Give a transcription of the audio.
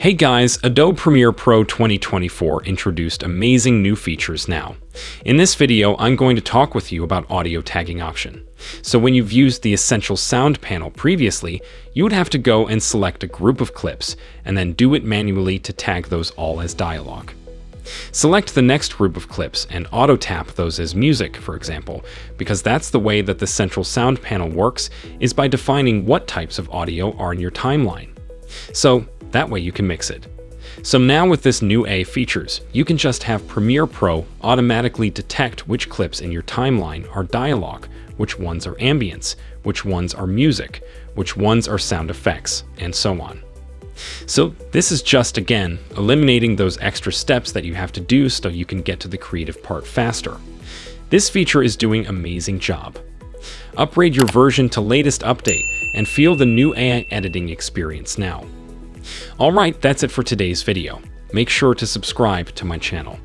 Hey guys, Adobe Premiere Pro 2024 introduced amazing new features now. In this video, I'm going to talk with you about audio tagging option. So when you've used the Essential Sound panel previously, you would have to go and select a group of clips and then do it manually to tag those all as dialogue. Select the next group of clips and auto-tap those as music, for example, because that's the way that the Central Sound panel works, is by defining what types of audio are in your timeline. So that way you can mix it. So now with this new features, you can just have Premiere Pro automatically detect which clips in your timeline are dialogue, which ones are ambience, which ones are music, which ones are sound effects, and so on. So this is just, again, eliminating those extra steps that you have to do so you can get to the creative part faster. This feature is doing an amazing job. Upgrade your version to latest update and feel the new AI editing experience now. Alright, that's it for today's video. Make sure to subscribe to my channel.